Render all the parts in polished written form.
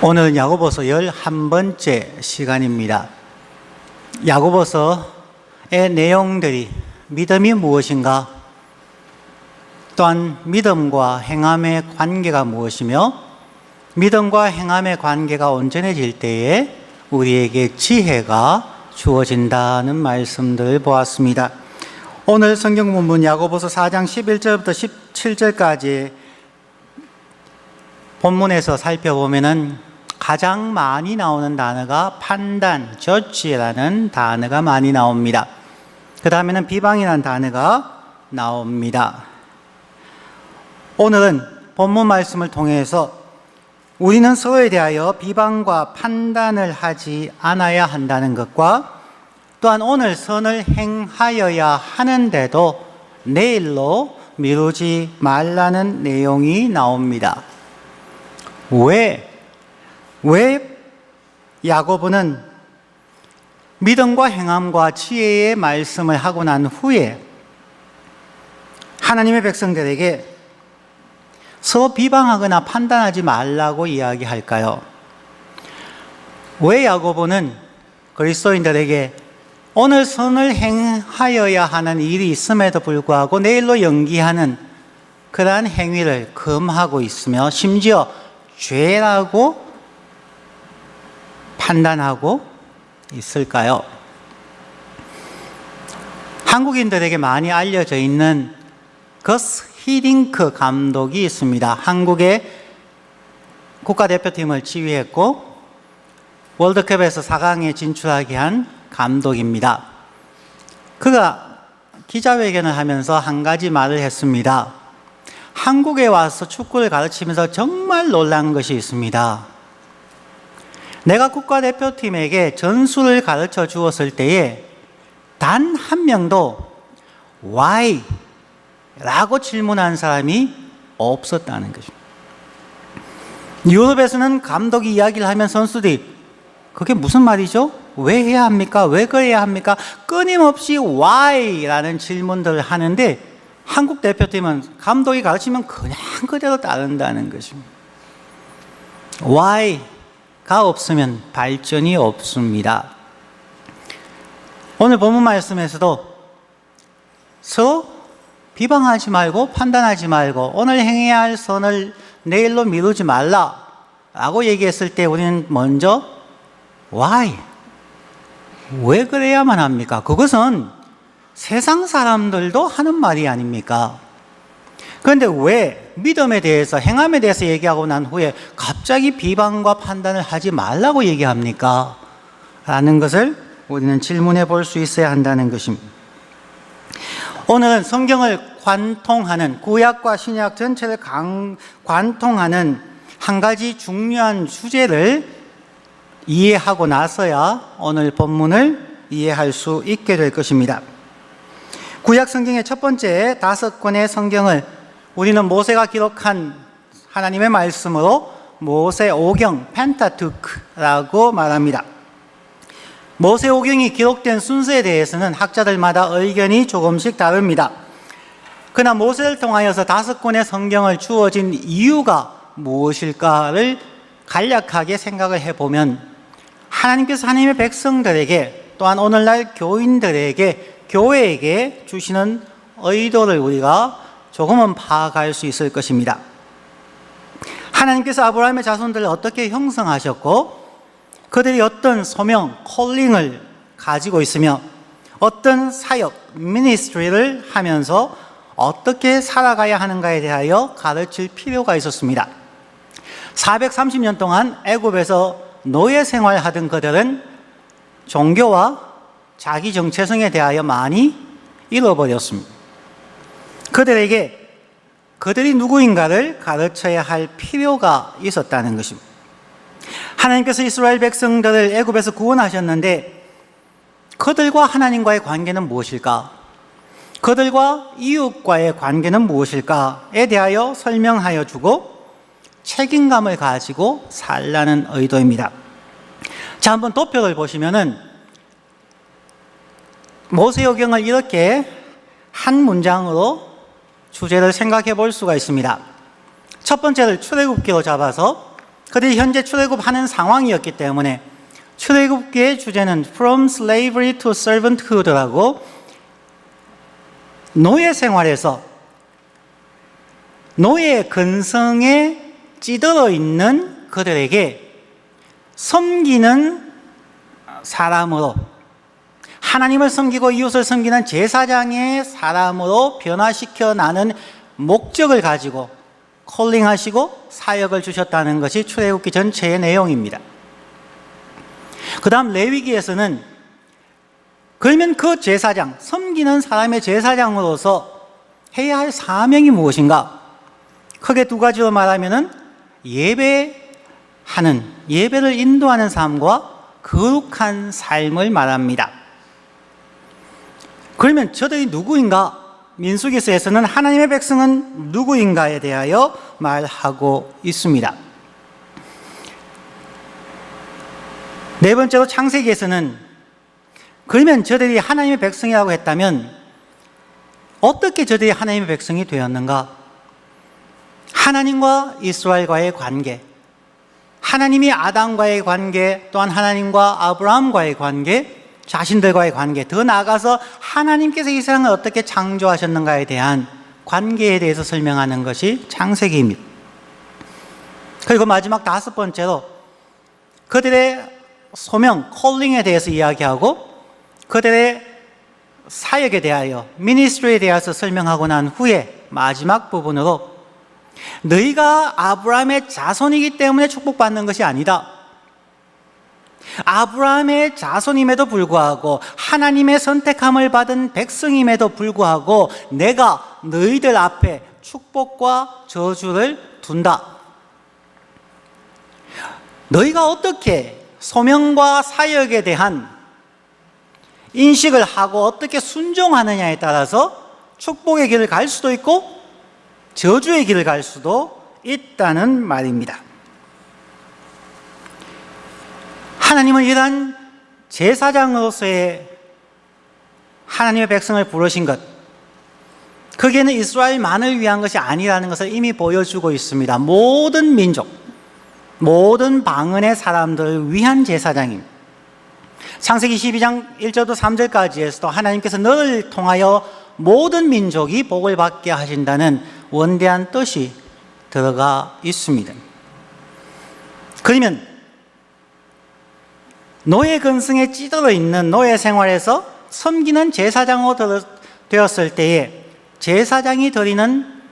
오늘은 야고보서 11번째 시간입니다. 야고보서의 내용들이 믿음이 무엇인가, 또한 믿음과 행함의 관계가 무엇이며 믿음과 행함의 관계가 온전해질 때에 우리에게 지혜가 주어진다는 말씀들을 보았습니다. 오늘 성경 본문 야고보서 4장 11절부터 17절까지 본문에서 살펴보면은 가장 많이 나오는 단어가 판단, judge라는 단어가 많이 나옵니다. 그 다음에는 비방이라는 단어가 나옵니다. 오늘은 본문 말씀을 통해서 우리는 서로에 대하여 비방과 판단을 하지 않아야 한다는 것과, 또한 오늘 선을 행하여야 하는데도 내일로 미루지 말라는 내용이 나옵니다. 왜 야고보는 믿음과 행함과 지혜의 말씀을 하고 난 후에 하나님의 백성들에게 서로 비방하거나 판단하지 말라고 이야기할까요? 왜 야고보는 그리스도인들에게 오늘 선을 행하여야 하는 일이 있음에도 불구하고 내일로 연기하는 그러한 행위를 금하고 있으며 심지어 죄라고 판단하고 있을까요? 한국인들에게 많이 알려져 있는 거스 히딩크 감독이 있습니다. 한국의 국가대표팀을 지휘했고 월드컵에서 4강에 진출하게 한 감독입니다. 그가 기자회견을 하면서 한 가지 말을 했습니다. 한국에 와서 축구를 가르치면서 정말 놀란 것이 있습니다. 내가 국가대표팀에게 전술을 가르쳐 주었을 때에 단 한 명도 Why? 라고 질문한 사람이 없었다는 것입니다. 유럽에서는 감독이 이야기를 하면 선수들이 그게 무슨 말이죠? 왜 해야 합니까? 왜 그래야 합니까? 끊임없이 Why? 라는 질문들을 하는데 한국 대표팀은 감독이 가르치면 그냥 그대로 따른다는 것입니다. Why가 없으면 발전이 없습니다. 오늘 본문 말씀에서도 서로 비방하지 말고 판단하지 말고 오늘 행해야 할 선을 내일로 미루지 말라라고 얘기했을 때 우리는 먼저 Why? 왜 그래야만 합니까? 그것은 세상 사람들도 하는 말이 아닙니까? 그런데 왜 믿음에 대해서, 행함에 대해서 얘기하고 난 후에 갑자기 비방과 판단을 하지 말라고 얘기합니까? 라는 것을 우리는 질문해 볼 수 있어야 한다는 것입니다. 오늘은 성경을 관통하는, 구약과 신약 전체를 관통하는 한 가지 중요한 주제를 이해하고 나서야 오늘 본문을 이해할 수 있게 될 것입니다. 구약 성경의 첫 번째 5권의 성경을 우리는 모세가 기록한 하나님의 말씀으로 모세오경, 펜타투크라고 말합니다. 모세오경이 기록된 순서에 대해서는 학자들마다 의견이 조금씩 다릅니다. 그러나 모세를 통하여서 5권의 성경을 주어진 이유가 무엇일까를 간략하게 생각을 해보면 하나님께서 하나님의 백성들에게, 또한 오늘날 교인들에게, 교회에게 주시는 의도를 우리가 조금은 파악할 수 있을 것입니다. 하나님께서 아브라함의 자손들을 어떻게 형성하셨고 그들이 어떤 소명, 콜링을 가지고 있으며 어떤 사역, 미니스트리를 하면서 어떻게 살아가야 하는가에 대하여 가르칠 필요가 있었습니다. 430년 동안 애굽에서 노예 생활하던 그들은 종교와 자기 정체성에 대하여 많이 잃어버렸습니다. 그들에게 그들이 누구인가를 가르쳐야 할 필요가 있었다는 것입니다. 하나님께서 이스라엘 백성들을 애굽에서 구원하셨는데 그들과 하나님과의 관계는 무엇일까? 그들과 이웃과의 관계는 무엇일까에 대하여 설명하여 주고 책임감을 가지고 살라는 의도입니다. 자, 한번 도표를 보시면은 모세오경을 이렇게 한 문장으로 주제를 생각해 볼 수가 있습니다. 첫 번째를 출애굽기로 잡아서 그들이 현재 출애굽하는 상황이었기 때문에 출애굽기의 주제는 From Slavery to Servanthood라고 노예 생활에서 노예 근성에 찌들어 있는 그들에게 섬기는 사람으로, 하나님을 섬기고 이웃을 섬기는 제사장의 사람으로 변화시켜 나는 목적을 가지고 콜링하시고 사역을 주셨다는 것이 출애굽기 전체의 내용입니다. 그 다음 레위기에서는 그러면 그 제사장, 섬기는 사람의 제사장으로서 해야 할 사명이 무엇인가? 크게 두 가지로 말하면은 예배를 인도하는 삶과 거룩한 삶을 말합니다. 그러면 저들이 누구인가? 민수기서에서는 하나님의 백성은 누구인가에 대하여 말하고 있습니다. 네 번째로 창세기에서는 그러면 저들이 하나님의 백성이라고 했다면 어떻게 저들이 하나님의 백성이 되었는가? 하나님과 이스라엘과의 관계, 하나님이 아담과의 관계, 또한 하나님과 아브라함과의 관계, 자신들과의 관계, 더 나아가서 하나님께서 이 세상을 어떻게 창조하셨는가에 대한 관계에 대해서 설명하는 것이 창세기입니다. 그리고 마지막 다섯 번째로 그들의 소명, 콜링에 대해서 이야기하고 그들의 사역에 대하여, 미니스트리에 대해서 설명하고 난 후에 마지막 부분으로 너희가 아브라함의 자손이기 때문에 축복받는 것이 아니다. 아브라함의 자손임에도 불구하고 하나님의 선택함을 받은 백성임에도 불구하고 내가 너희들 앞에 축복과 저주를 둔다. 너희가 어떻게 소명과 사역에 대한 인식을 하고 어떻게 순종하느냐에 따라서 축복의 길을 갈 수도 있고 저주의 길을 갈 수도 있다는 말입니다. 하나님은 이러한 제사장으로서의 하나님의 백성을 부르신 것, 그게는 이스라엘만을 위한 것이 아니라는 것을 이미 보여주고 있습니다. 모든 민족, 모든 방언의 사람들을 위한 제사장입니다. 창세기 12장 1절부터 3절까지에서도 하나님께서 너를 통하여 모든 민족이 복을 받게 하신다는 원대한 뜻이 들어가 있습니다. 그러면 노예 근성에 찌들어 있는 노예 생활에서 섬기는 제사장으로 되었을 때에 제사장이 드리는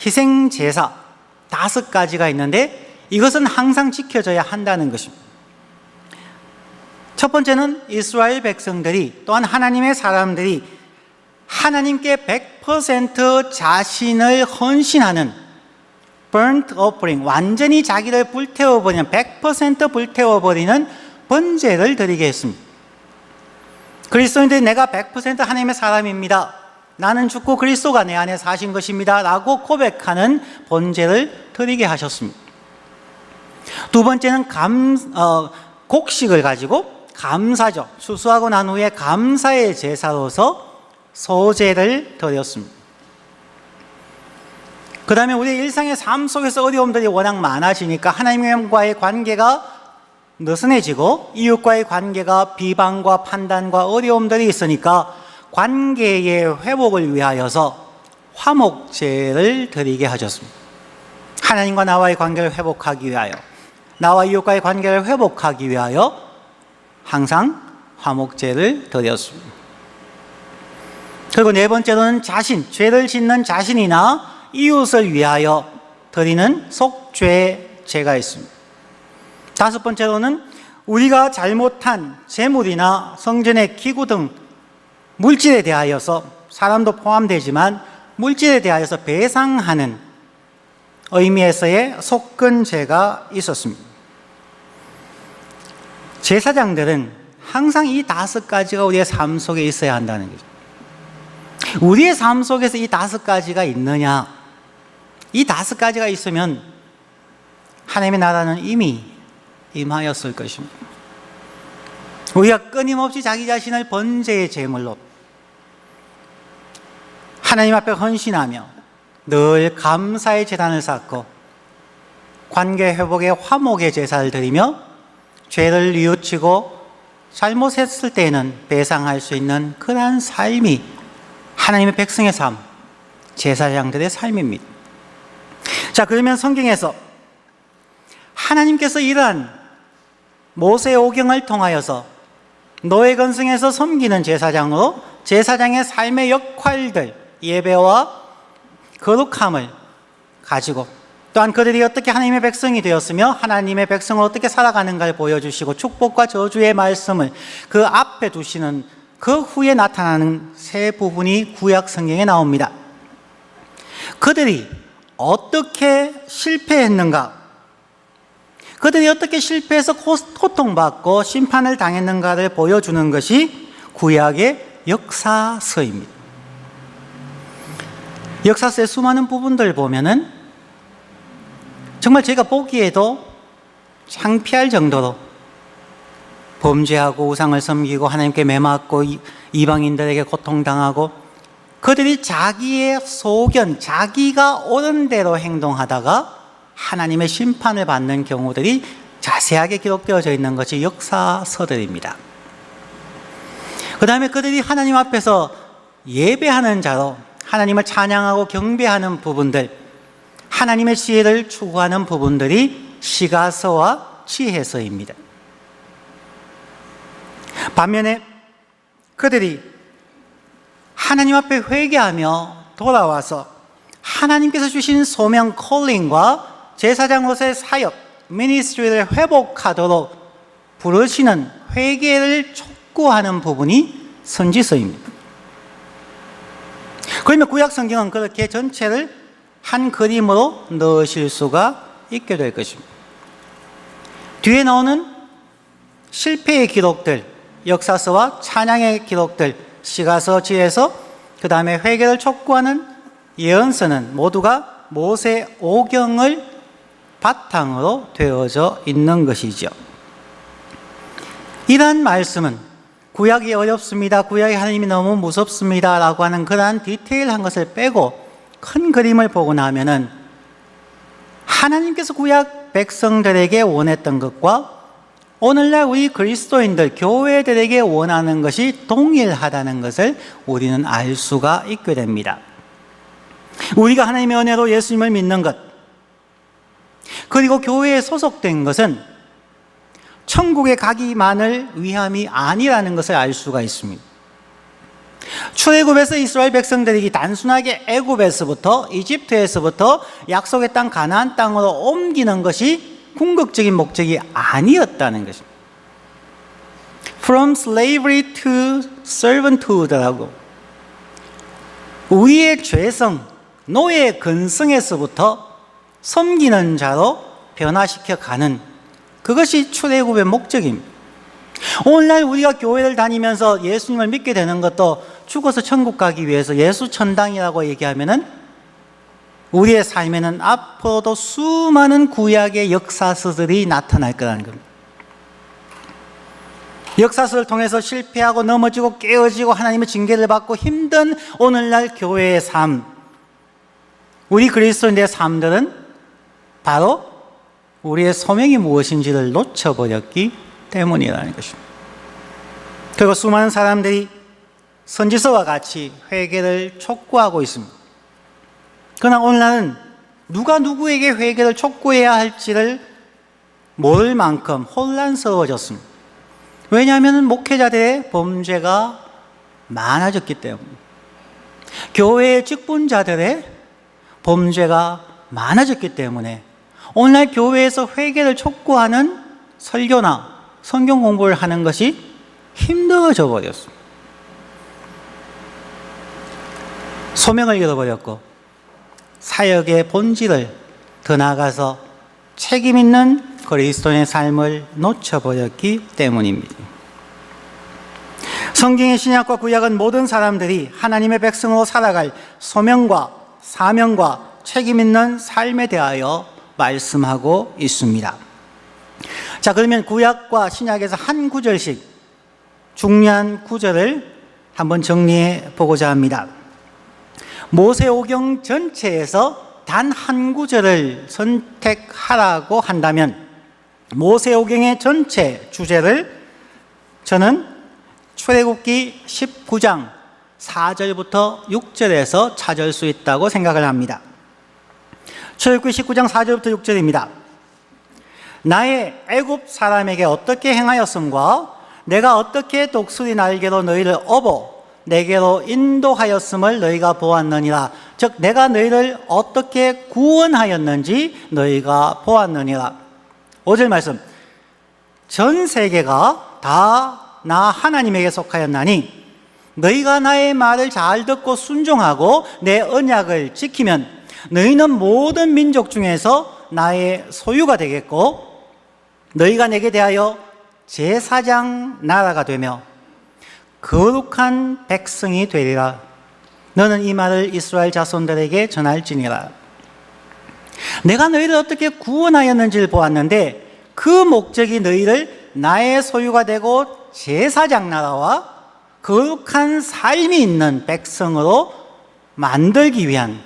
희생 제사 5가지가 있는데 이것은 항상 지켜져야 한다는 것입니다. 첫 번째는 이스라엘 백성들이, 또한 하나님의 사람들이 하나님께 100% 자신을 헌신하는 burnt offering, 완전히 자기를 불태워버리는, 100% 불태워버리는 번제를 드리게 했습니다. 그리스도인들이 내가 100% 하나님의 사람입니다, 나는 죽고 그리스도가 내 안에 사신 것입니다 라고 고백하는 번제를 드리게 하셨습니다. 두 번째는 곡식을 가지고 감사죠. 추수하고 난 후에 감사의 제사로서 소제를 드렸습니다. 그 다음에 우리 일상의 삶 속에서 어려움들이 워낙 많아지니까 하나님과의 관계가 느슨해지고 이웃과의 관계가 비방과 판단과 어려움들이 있으니까 관계의 회복을 위하여서 화목제를 드리게 하셨습니다. 하나님과 나와의 관계를 회복하기 위하여, 나와 이웃과의 관계를 회복하기 위하여 항상 화목제를 드렸습니다. 그리고 네 번째로는 죄를 짓는 자신이나 이웃을 위하여 드리는 속죄제가 있습니다. 다섯 번째로는 우리가 잘못한 재물이나 성전의 기구 등 물질에 대하여서, 사람도 포함되지만 물질에 대하여서 배상하는 의미에서의 속근제가 있었습니다. 제사장들은 항상 이 5가지가 우리의 삶 속에 있어야 한다는 거죠. 우리의 삶 속에서 이 5가지가 있느냐? 이 5가지가 있으면 하나님의 나라는 이미 임하였을 것입니다. 우리가 끊임없이 자기 자신을 번제의 제물로 하나님 앞에 헌신하며 늘 감사의 제단을 쌓고 관계 회복의 화목의 제사를 드리며 죄를 뉘우치고 잘못했을 때에는 배상할 수 있는 그러한 삶이 하나님의 백성의 삶, 제사장들의 삶입니다. 자, 그러면 성경에서 하나님께서 이러한 모세의 오경을 통하여서 노예 건성에서 섬기는 제사장으로 제사장의 삶의 역할들, 예배와 거룩함을 가지고 또한 그들이 어떻게 하나님의 백성이 되었으며 하나님의 백성을 어떻게 살아가는가를 보여주시고 축복과 저주의 말씀을 그 앞에 두시는 그 후에 나타나는 세 부분이 구약 성경에 나옵니다. 그들이 어떻게 실패했는가, 그들이 어떻게 실패해서 고통받고 심판을 당했는가를 보여주는 것이 구약의 역사서입니다. 역사서의 수많은 부분들을 보면은 정말 제가 보기에도 창피할 정도로 범죄하고 우상을 섬기고 하나님께 매맞고 이방인들에게 고통당하고 그들이 자기의 소견, 자기가 옳은 대로 행동하다가 하나님의 심판을 받는 경우들이 자세하게 기록되어져 있는 것이 역사서들입니다. 그 다음에 그들이 하나님 앞에서 예배하는 자로 하나님을 찬양하고 경배하는 부분들, 하나님의 지혜를 추구하는 부분들이 시가서와 지혜서입니다. 반면에 그들이 하나님 앞에 회개하며 돌아와서 하나님께서 주신 소명 콜링과 제사장으로서의 사역, 미니스트리를 회복하도록 부르시는 회개를 촉구하는 부분이 선지서입니다. 그러면 구약 성경은 그렇게 전체를 한 그림으로 넣으실 수가 있게 될 것입니다. 뒤에 나오는 실패의 기록들, 역사서와 찬양의 기록들, 시가서, 지혜서, 그 다음에 회개를 촉구하는 예언서는 모두가 모세 오경을 바탕으로 되어져 있는 것이죠. 이러한 말씀은 구약이 어렵습니다, 구약의 하나님이 너무 무섭습니다 라고 하는 그러한 디테일한 것을 빼고 큰 그림을 보고 나면은 하나님께서 구약 백성들에게 원했던 것과 오늘날 우리 그리스도인들, 교회들에게 원하는 것이 동일하다는 것을 우리는 알 수가 있게 됩니다. 우리가 하나님의 은혜로 예수님을 믿는 것, 그리고 교회에 소속된 것은 천국에 가기만을 위함이 아니라는 것을 알 수가 있습니다. 출애굽에서 이스라엘 백성들이 단순하게 애굽에서부터, 이집트에서부터 약속의 땅 가나안 땅으로 옮기는 것이 궁극적인 목적이 아니었다는 것입니다. From slavery to servanthood라고, 우리의 죄성, 노예 근성에서부터 섬기는 자로 변화시켜 가는, 그것이 출애굽의 목적입니다. 오늘날 우리가 교회를 다니면서 예수님을 믿게 되는 것도 죽어서 천국 가기 위해서 예수 천당이라고 얘기하면은 우리의 삶에는 앞으로도 수많은 구약의 역사서들이 나타날 거라는 겁니다. 역사서를 통해서 실패하고 넘어지고 깨어지고 하나님의 징계를 받고 힘든 오늘날 교회의 삶, 우리 그리스도인들의 삶들은 바로 우리의 소명이 무엇인지를 놓쳐버렸기 때문이라는 것입니다. 그리고 수많은 사람들이 선지서와 같이 회개를 촉구하고 있습니다. 그러나 오늘날은 누가 누구에게 회개를 촉구해야 할지를 모를 만큼 혼란스러워졌습니다. 왜냐하면 목회자들의 범죄가 많아졌기 때문입니다. 교회의 직분자들의 범죄가 많아졌기 때문에 오늘날 교회에서 회개를 촉구하는 설교나 성경 공부를 하는 것이 힘들어져 버렸습니다. 소명을 잃어버렸고 사역의 본질을 더 나아가서 책임 있는 그리스도인의 삶을 놓쳐버렸기 때문입니다. 성경의 신약과 구약은 모든 사람들이 하나님의 백성으로 살아갈 소명과 사명과 책임 있는 삶에 대하여 말씀하고 있습니다. 자, 그러면 구약과 신약에서 한 구절씩 중요한 구절을 한번 정리해 보고자 합니다. 모세오경 전체에서 단 한 구절을 선택하라고 한다면 모세오경의 전체 주제를 저는 출애굽기 19장 4절부터 6절에서 찾을 수 있다고 생각을 합니다. 출애굽기 19장 4절부터 6절입니다. 나의 애굽 사람에게 어떻게 행하였음과 내가 어떻게 독수리 날개로 너희를 업어 내게로 인도하였음을 너희가 보았느니라. 즉 내가 너희를 어떻게 구원하였는지 너희가 보았느니라. 5절 말씀. 전 세계가 다 나 하나님에게 속하였나니 너희가 나의 말을 잘 듣고 순종하고 내 언약을 지키면 너희는 모든 민족 중에서 나의 소유가 되겠고 너희가 내게 대하여 제사장 나라가 되며 거룩한 백성이 되리라. 너는 이 말을 이스라엘 자손들에게 전할지니라. 내가 너희를 어떻게 구원하였는지를 보았는데 그 목적이 너희를 나의 소유가 되고 제사장 나라와 거룩한 삶이 있는 백성으로 만들기 위한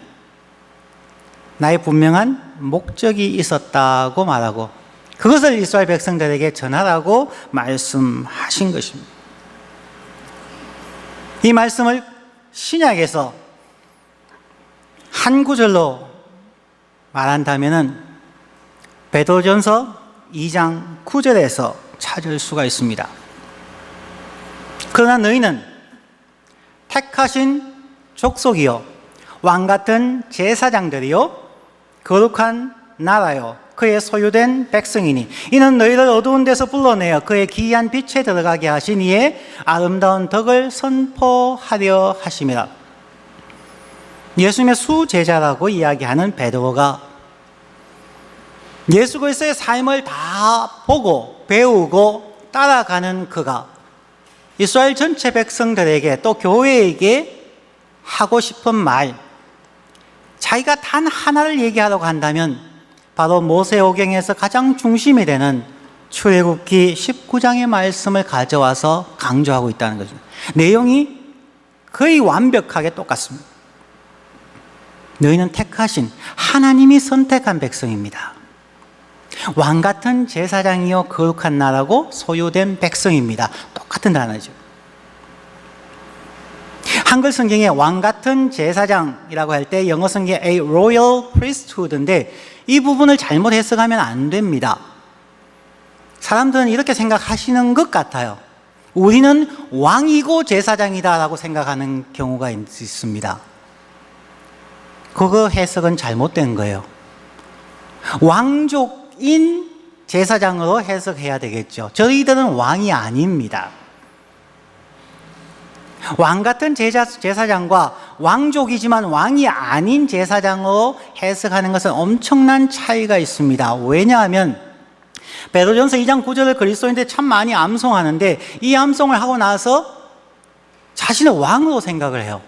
나의 분명한 목적이 있었다고 말하고 그것을 이스라엘 백성들에게 전하라고 말씀하신 것입니다. 이 말씀을 신약에서 한 구절로 말한다면 베드로전서 2장 9절에서 찾을 수가 있습니다. 그러나 너희는 택하신 족속이요 왕같은 제사장들이요 거룩한 나라요 그의 소유된 백성이니 이는 너희를 어두운 데서 불러내어 그의 기이한 빛에 들어가게 하신 이의 아름다운 덕을 선포하려 하심이라. 예수님의 수제자라고 이야기하는 베드로가 예수 그리스도의 삶을 다 보고 배우고 따라가는 그가 이스라엘 전체 백성들에게 또 교회에게 하고 싶은 말, 자기가 단 하나를 얘기하려고 한다면 바로 모세오경에서 가장 중심이 되는 출애굽기 19장의 말씀을 가져와서 강조하고 있다는 거죠. 내용이 거의 완벽하게 똑같습니다. 너희는 택하신 하나님이 선택한 백성입니다. 왕같은 제사장이요 거룩한 나라고 소유된 백성입니다. 똑같은 단어죠. 한글 성경에 왕같은 제사장이라고 할 때 영어 성경에 a royal priesthood인데 이 부분을 잘못 해석하면 안 됩니다. 사람들은 이렇게 생각하시는 것 같아요. 우리는 왕이고 제사장이다라고 생각하는 경우가 있습니다. 그거 해석은 잘못된 거예요. 왕족인 제사장으로 해석해야 되겠죠. 저희들은 왕이 아닙니다. 왕 같은 제사장과 왕족이지만 왕이 아닌 제사장으로 해석하는 것은 엄청난 차이가 있습니다. 왜냐하면 베드로전서 2장 9절을 그리스도인들이 참 많이 암송하는데 이 암송을 하고 나서 자신을 왕으로 생각을 해요.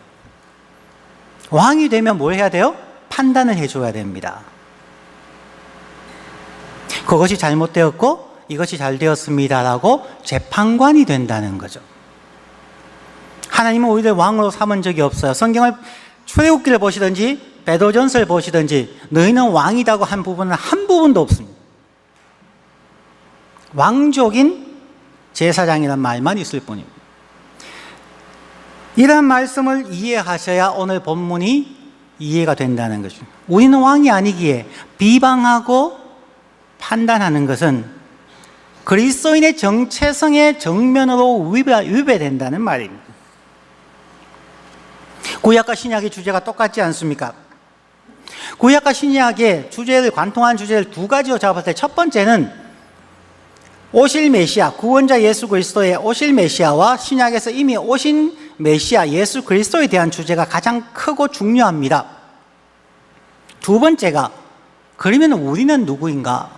왕이 되면 뭘 해야 돼요? 판단을 해줘야 됩니다. 그것이 잘못되었고 이것이 잘 되었습니다라고 재판관이 된다는 거죠. 하나님은 우리를 왕으로 삼은 적이 없어요. 성경을 출애굽기를 보시든지 베드로전서를 보시든지 너희는 왕이라고 한 부분은 한 부분도 없습니다. 왕족인 제사장이라는 말만 있을 뿐입니다. 이런 말씀을 이해하셔야 오늘 본문이 이해가 된다는 거죠. 우리는 왕이 아니기에 비방하고 판단하는 것은 그리스도인의 정체성의 정면으로 위배된다는 말입니다. 구약과 신약의 주제가 똑같지 않습니까? 구약과 신약의 주제를 관통한 주제를 두 가지로 잡았을 때 첫 번째는 오실 메시아, 구원자 예수 그리스도의 오실 메시아와 신약에서 이미 오신 메시아 예수 그리스도에 대한 주제가 가장 크고 중요합니다. 두 번째가 그러면 우리는 누구인가?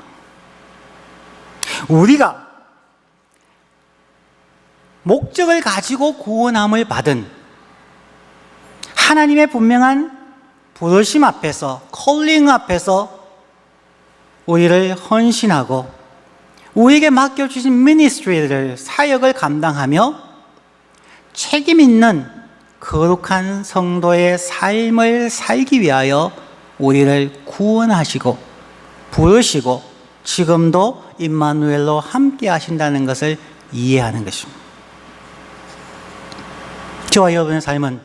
우리가 목적을 가지고 구원함을 받은 하나님의 분명한 부르심 앞에서 콜링 앞에서 우리를 헌신하고 우리에게 맡겨주신 미니스트리를 사역을 감당하며 책임 있는 거룩한 성도의 삶을 살기 위하여 우리를 구원하시고 부르시고 지금도 임마누엘로 함께 하신다는 것을 이해하는 것입니다. 저와 여러분의 삶은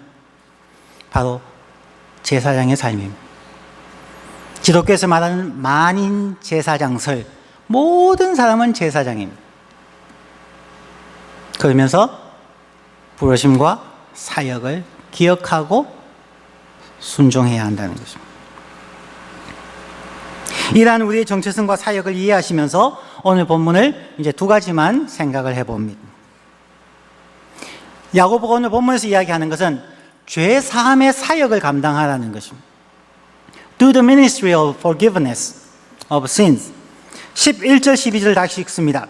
바로 제사장의 삶입니다. 기독교에서 말하는 만인 제사장설, 모든 사람은 제사장입니다. 그러면서 부르심과 사역을 기억하고 순종해야 한다는 것입니다. 이러한 우리의 정체성과 사역을 이해하시면서 오늘 본문을 이제 두 가지만 생각을 해봅니다. 야고보가 오늘 본문에서 이야기하는 것은 죄 사함의 사역을 감당하라는 것입니다. Do the ministry of forgiveness of sins. 11절 12절 다시 읽습니다.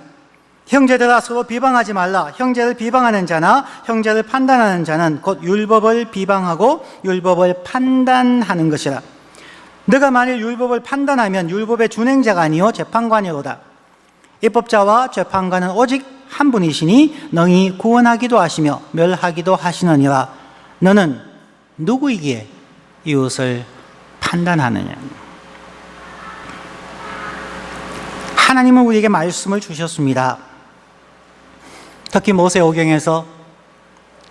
형제들아 서로 비방하지 말라. 형제를 비방하는 자나 형제를 판단하는 자는 곧 율법을 비방하고 율법을 판단하는 것이라. 너가 만일 율법을 판단하면 율법의 준행자가 아니요 재판관이로다. 입법자와 재판관은 오직 한 분이시니 능히 구원하기도 하시며 멸하기도 하시느니라. 너는 누구이기에 이웃을 판단하느냐. 하나님은 우리에게 말씀을 주셨습니다. 특히 모세오경에서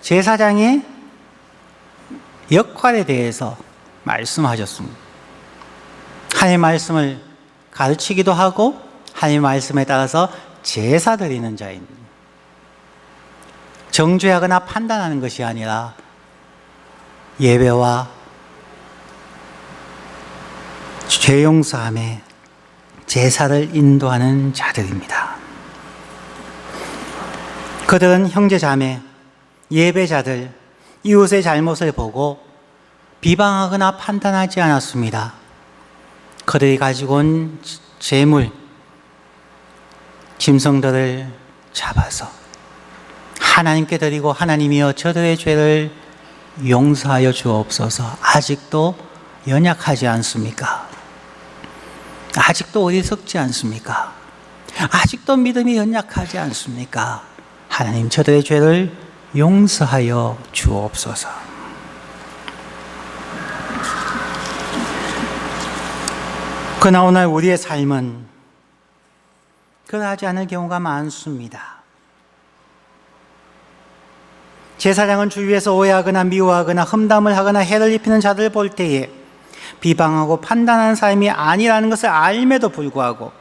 제사장의 역할에 대해서 말씀하셨습니다. 하나님의 말씀을 가르치기도 하고 하나님의 말씀에 따라서 제사 드리는 자입니다. 정죄하거나 판단하는 것이 아니라 예배와 죄 용서함에 제사를 인도하는 자들입니다. 그들은 형제자매, 예배자들, 이웃의 잘못을 보고 비방하거나 판단하지 않았습니다. 그들이 가지고 온 재물, 짐승들을 잡아서 하나님께 드리고 하나님이여 저들의 죄를 용서하여 주옵소서. 아직도 연약하지 않습니까? 아직도 어리석지 않습니까? 아직도 믿음이 연약하지 않습니까? 하나님 저들의 죄를 용서하여 주옵소서. 그러나 오늘 우리의 삶은 그러하지 않을 경우가 많습니다. 제사장은 주위에서 오해하거나 미워하거나 험담을 하거나 해를 입히는 자들을 볼 때에 비방하고 판단하는 삶이 아니라는 것을 알매도 불구하고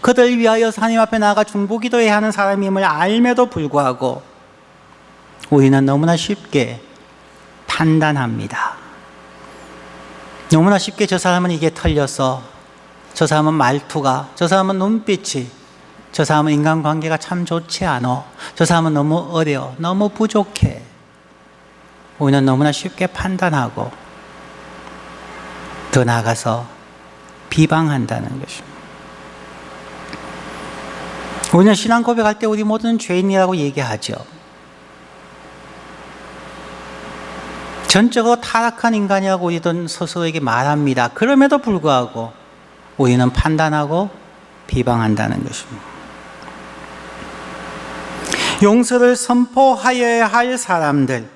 그들을 위하여 하나님 앞에 나아가 중보기도해야 하는 사람임을 알매도 불구하고 우리는 너무나 쉽게 판단합니다. 너무나 쉽게 저 사람은 이게 털렸어, 저 사람은 말투가, 저 사람은 눈빛이, 저 사람은 인간관계가 참 좋지 않아, 저 사람은 너무 어려, 너무 부족해. 우리는 너무나 쉽게 판단하고 더 나아가서 비방한다는 것입니다. 우리는 신앙 고백할 때 우리 모두는 죄인이라고 얘기하죠. 전적으로 타락한 인간이라고 우리는 스스로에게 말합니다. 그럼에도 불구하고 우리는 판단하고 비방한다는 것입니다. 용서를 선포하여야 할 사람들,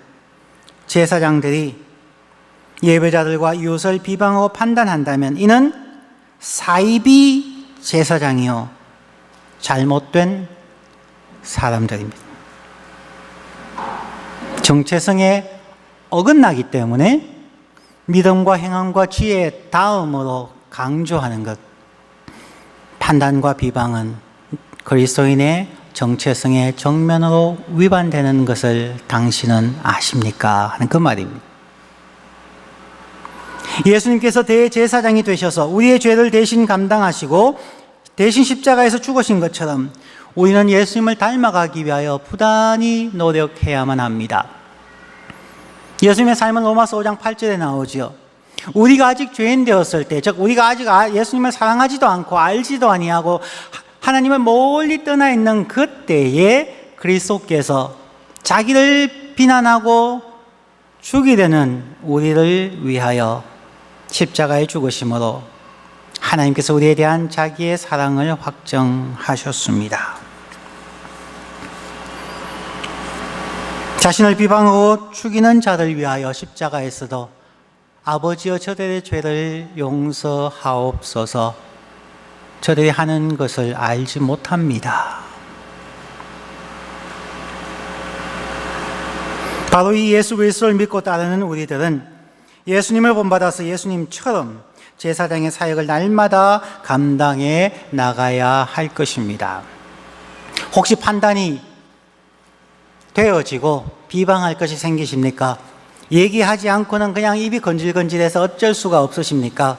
제사장들이 예배자들과 이웃을 비방하고 판단한다면 이는 사이비 제사장이요 잘못된 사람들입니다. 정체성에 어긋나기 때문에 믿음과 행함과 지혜 다음으로 강조하는 것, 판단과 비방은 그리스도인의 정체성의 정면으로 위반되는 것을 당신은 아십니까? 하는 그 말입니다. 예수님께서 대제사장이 되셔서 우리의 죄를 대신 감당하시고 대신 십자가에서 죽으신 것처럼 우리는 예수님을 닮아가기 위하여 부단히 노력해야만 합니다. 예수님의 삶은 로마서 5장 8절에 나오죠. 우리가 아직 죄인 되었을 때, 즉 우리가 아직 예수님을 사랑하지도 않고 알지도 아니하고 하나님을 멀리 떠나 있는 그때에 그리스도께서 자기를 비난하고 죽이려는 우리를 위하여 십자가에 죽으심으로 하나님께서 우리에 대한 자기의 사랑을 확정하셨습니다. 자신을 비방하고 죽이는 자를 위하여 십자가에서도 아버지여 저들의 죄를 용서하옵소서. 저들이 하는 것을 알지 못합니다. 바로 이 예수 그리스도를 믿고 따르는 우리들은 예수님을 본받아서 예수님처럼 제사장의 사역을 날마다 감당해 나가야 할 것입니다. 혹시 판단이 되어지고 비방할 것이 생기십니까? 얘기하지 않고는 그냥 입이 건질건질해서 어쩔 수가 없으십니까?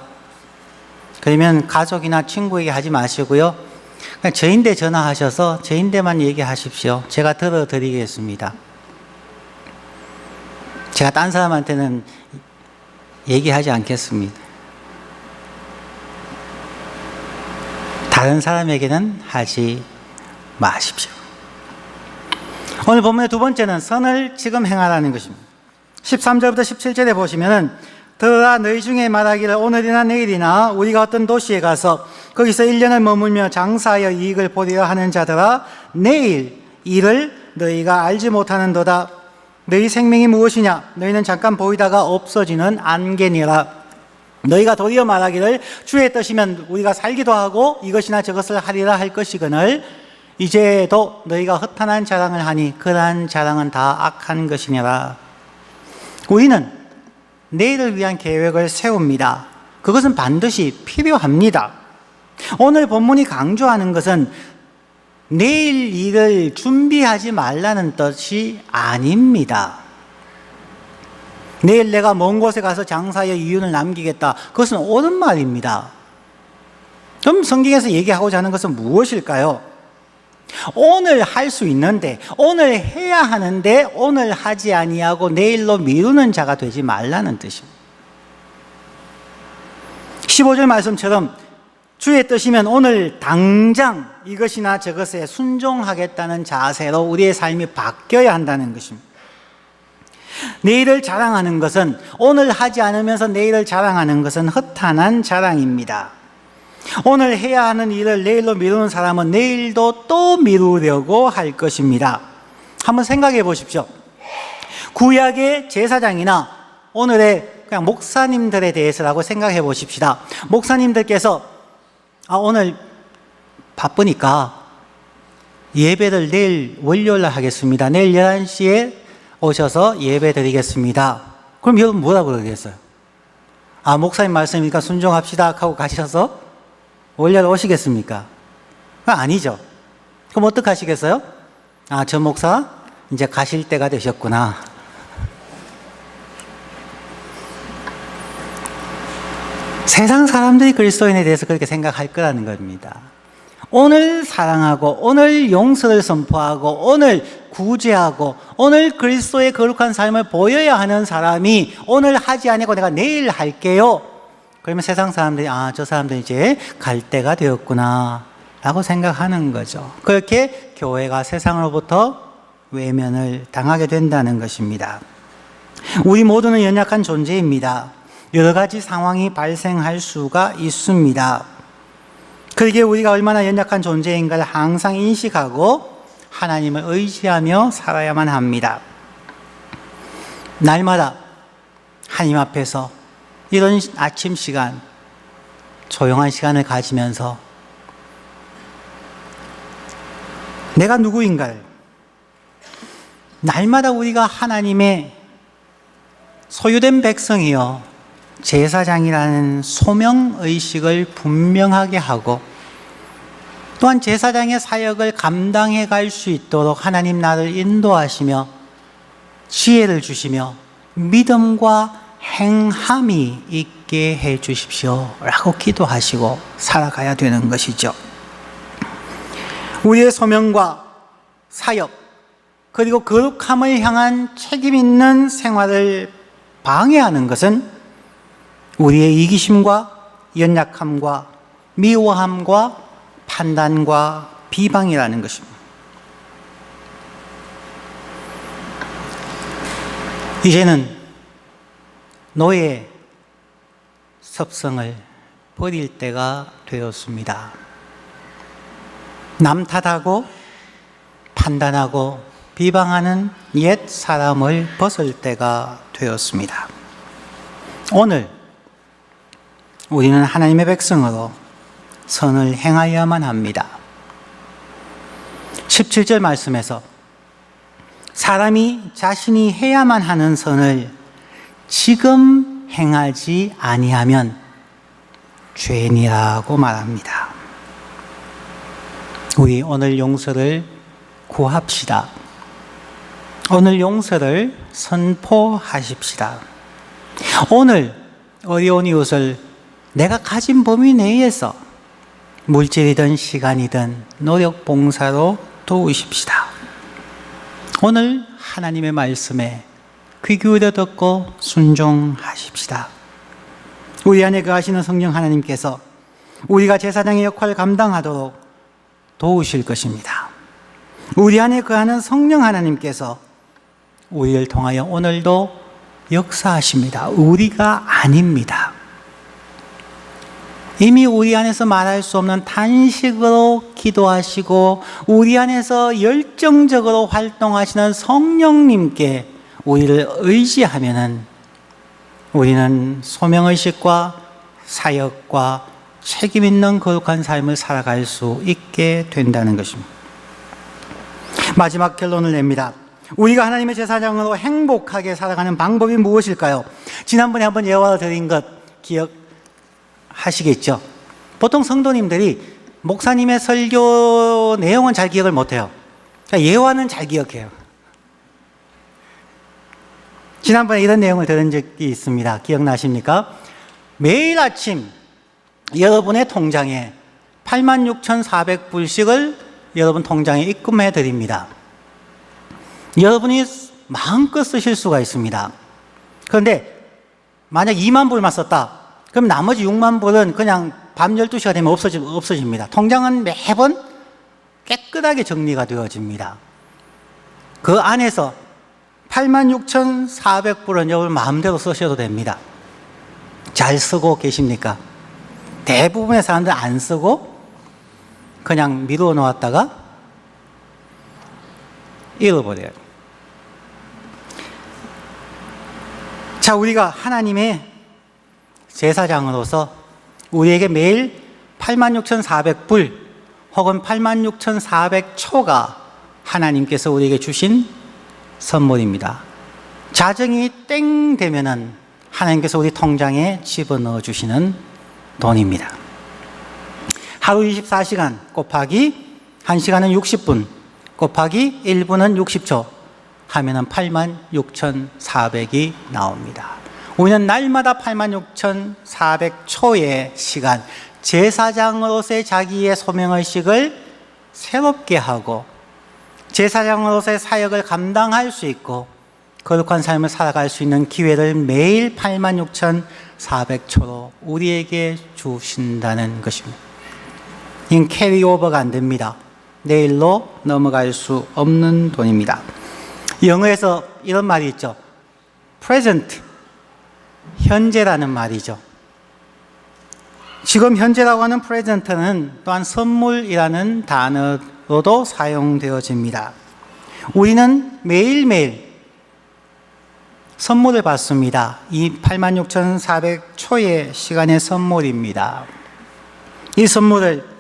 그러면 가족이나 친구에게 하지 마시고요. 그냥 저인데 전화하셔서 저인데만 얘기하십시오. 제가 들어드리겠습니다. 제가 딴 사람한테는 얘기하지 않겠습니다. 다른 사람에게는 하지 마십시오. 오늘 본문의 두 번째는 선을 지금 행하라는 것입니다. 13절부터 17절에 보시면은 들으라 너희 중에 말하기를 오늘이나 내일이나 우리가 어떤 도시에 가서 거기서 1년을 머물며 장사하여 이익을 보리라 하는 자들아 내일 일을 너희가 알지 못하는도다. 너희 생명이 무엇이냐? 너희는 잠깐 보이다가 없어지는 안개니라. 너희가 도리어 말하기를 주의 뜻이면 우리가 살기도 하고 이것이나 저것을 하리라 할 것이거늘 이제도 너희가 허탄한 자랑을 하니 그러한 자랑은 다 악한 것이니라. 우리는 내일을 위한 계획을 세웁니다. 그것은 반드시 필요합니다. 오늘 본문이 강조하는 것은 내일 일을 준비하지 말라는 뜻이 아닙니다. 내일 내가 먼 곳에 가서 장사의 이윤을 남기겠다. 그것은 옳은 말입니다. 그럼 성경에서 얘기하고자 하는 것은 무엇일까요? 오늘 할 수 있는데, 오늘 해야 하는데 오늘 하지 아니하고 내일로 미루는 자가 되지 말라는 뜻입니다. 15절 말씀처럼 주의 뜻이면 오늘 당장 이것이나 저것에 순종하겠다는 자세로 우리의 삶이 바뀌어야 한다는 것입니다. 내일을 자랑하는 것은, 오늘 하지 않으면서 내일을 자랑하는 것은 허탄한 자랑입니다. 오늘 해야 하는 일을 내일로 미루는 사람은 내일도 또 미루려고 할 것입니다. 한번 생각해 보십시오. 구약의 제사장이나 오늘의 그냥 목사님들에 대해서라고 생각해 보십시다. 목사님들께서 오늘 바쁘니까 예배를 내일 월요일 날 하겠습니다. 내일 11시에 오셔서 예배 드리겠습니다. 그럼 여러분 뭐라고 그러겠어요? 목사님 말씀이니까 순종합시다 하고 가셔서 월요일 오시겠습니까? 아니죠. 그럼 어떻게 하시겠어요? 저 목사 이제 가실 때가 되셨구나. 세상 사람들이 그리스도인에 대해서 그렇게 생각할 거라는 겁니다. 오늘 사랑하고 오늘 용서를 선포하고 오늘 구제하고 오늘 그리스도의 거룩한 삶을 보여야 하는 사람이 오늘 하지 아니고 내가 내일 할게요. 그러면 세상 사람들이 저 사람들 이제 갈 때가 되었구나 라고 생각하는 거죠. 그렇게 교회가 세상으로부터 외면을 당하게 된다는 것입니다. 우리 모두는 연약한 존재입니다. 여러 가지 상황이 발생할 수가 있습니다. 그러기에 우리가 얼마나 연약한 존재인가를 항상 인식하고 하나님을 의지하며 살아야만 합니다. 날마다 하나님 앞에서 이런 아침 시간, 조용한 시간을 가지면서 내가 누구인가를, 날마다 우리가 하나님의 소유된 백성이요 제사장이라는 소명의식을 분명하게 하고 또한 제사장의 사역을 감당해 갈 수 있도록 하나님 나를 인도하시며 지혜를 주시며 믿음과 행함이 있게 해 주십시오 라고 기도하시고 살아가야 되는 것이죠. 우리의 소명과 사역 그리고 거룩함을 향한 책임 있는 생활을 방해하는 것은 우리의 이기심과 연약함과 미워함과 판단과 비방이라는 것입니다. 이제는 노예 섭성을 버릴 때가 되었습니다. 남 탓하고 판단하고 비방하는 옛 사람을 벗을 때가 되었습니다. 오늘 우리는 하나님의 백성으로 선을 행하여야만 합니다. 17절 말씀에서 사람이 자신이 해야만 하는 선을 지금 행하지 아니하면 죄니라고 말합니다. 우리 오늘 용서를 구합시다. 오늘 용서를 선포하십시다. 오늘 어려운 이웃을 내가 가진 범위 내에서 물질이든 시간이든 노력 봉사로 도우십시다. 오늘 하나님의 말씀에 귀 기울여 듣고 순종하십시다. 우리 안에 거하시는 성령 하나님께서 우리가 제사장의 역할을 감당하도록 도우실 것입니다. 우리 안에 거하는 성령 하나님께서 우리를 통하여 오늘도 역사하십니다. 우리가 아닙니다. 이미 우리 안에서 말할 수 없는 탄식으로 기도하시고 우리 안에서 열정적으로 활동하시는 성령님께 우리를 의지하면은 우리는 소명의식과 사역과 책임 있는 거룩한 삶을 살아갈 수 있게 된다는 것입니다. 마지막 결론을 냅니다. 우리가 하나님의 제사장으로 행복하게 살아가는 방법이 무엇일까요? 지난번에 한번 예화 드린 것 기억하시겠죠? 보통 성도님들이 목사님의 설교 내용은 잘 기억을 못해요. 예화는 잘 기억해요. 지난번에 이런 내용을 들은 적이 있습니다. 기억나십니까? 매일 아침 여러분의 통장에 86,400불씩을 여러분 통장에 입금해 드립니다. 여러분이 마음껏 쓰실 수가 있습니다. 그런데 만약 2만 불만 썼다. 그럼 나머지 6만 불은 그냥 밤 12시가 되면 없어집니다. 통장은 매번 깨끗하게 정리가 되어집니다. 그 안에서 86,400불은 여러분 마음대로 쓰셔도 됩니다. 잘 쓰고 계십니까? 대부분의 사람들은 안 쓰고 그냥 미루어 놓았다가 잃어버려요. 자, 우리가 하나님의 제사장으로서 우리에게 매일 86,400불 혹은 86,400초가 하나님께서 우리에게 주신 선물입니다. 자정이 땡 되면은 하나님께서 우리 통장에 집어넣어 주시는 돈입니다. 하루 24시간 곱하기 1시간은 60분 곱하기 1분은 60초 하면은 86,400이 나옵니다. 우리는 날마다 86,400초의 시간, 제사장으로서의 자기의 소명의식을 새롭게 하고 제사장으로서의 사역을 감당할 수 있고 거룩한 삶을 살아갈 수 있는 기회를 매일 86,400초로 우리에게 주신다는 것입니다. 이건 캐리오버가 안 됩니다. 내일로 넘어갈 수 없는 돈입니다. 영어에서 이런 말이 있죠. present, 현재라는 말이죠. 지금 현재라고 하는 present는 또한 선물이라는 단어로도 사용되어집니다. 우리는 매일매일 선물을 받습니다. 이 86,400초의 시간의 선물입니다. 이 선물을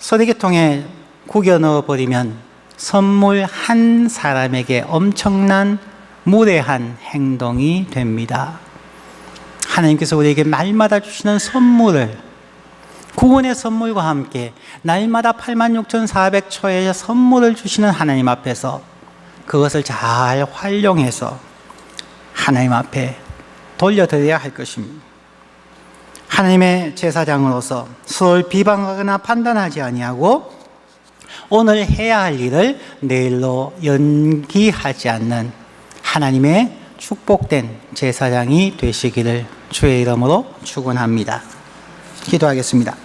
쓰레기통에 구겨 넣어버리면 선물 한 사람에게 엄청난 무례한 행동이 됩니다. 하나님께서 우리에게 날마다 주시는 선물을 구원의 선물과 함께 날마다 86,400초의 선물을 주시는 하나님 앞에서 그것을 잘 활용해서 하나님 앞에 돌려드려야 할 것입니다. 하나님의 제사장으로서 서로 비방하거나 판단하지 아니하고 오늘 해야 할 일을 내일로 연기하지 않는 하나님의 축복된 제사장이 되시기를 주의 이름으로 축원합니다. 기도하겠습니다.